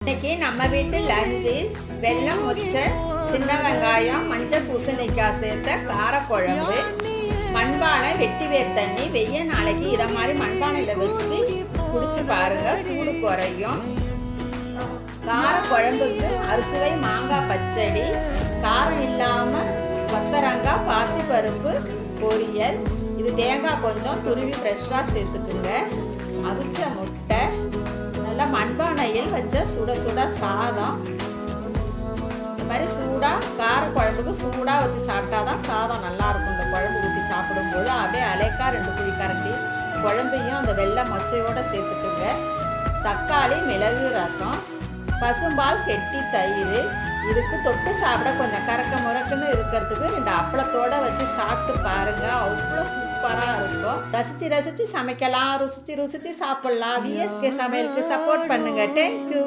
இன்னைக்கு நம்ம வீட்டு லஞ்சு வெல்லம் முச்சை, சின்ன வெங்காயம், மஞ்சள் பூசணிக்காய் சேர்த்த காரக்குழம்பு, மண்பானை வெட்டி வேர் தண்ணி. வெய்ய நாளைக்கு இதை மாதிரி மண்பானையில் வச்சு குடிச்சு பாருங்க, சூடு குறையும். காரக்குழம்புக்கு அறுசுவை மாங்காய் பச்சடி, காரம் இல்லாமல் கொத்தரங்காய் பாசிப்பருப்பு பொரியல். இது தேங்காய் கொஞ்சம் துருவி ஃப்ரெஷ்ஷாக சேர்த்துக்குங்க. அவிச்ச முட்டை, நல்லா மண்பானையில் வச்ச சுட சுட சாதம். இந்த மாதிரி சூடாக காரக்குழம்புக்கு சூடாக வச்சு சாப்பிட்டா தான் சாதம் நல்லாயிருக்கும். இந்த குழம்பு ஊற்றி சாப்பிடும்போது அப்படியே அலைக்கா 2 குழி கரண்டி குழம்பையும் அந்த வெள்ளை மொச்சையோடு சேர்த்துக்குங்க. தக்காளி மிளகு ரசம், பசும்பால் கெட்டி தயிர். இதுக்கு தொட்டு சாப்பிட கொஞ்சம் கறக்க முறக்குன்னு இருக்கிறதுக்கு 2 அப்பளத்தோடு வச்சு சாப்பிட்டு பாருங்க, அவ்வளோ சூப்பராக இருக்கும். ரசித்து ரசித்து சமைக்கலாம், ருசித்து ருசித்து சாப்பிட்லாம். விஎஸ்கே சமையலுக்கு சப்போர்ட் பண்ணுங்கள். தேங்க்யூ.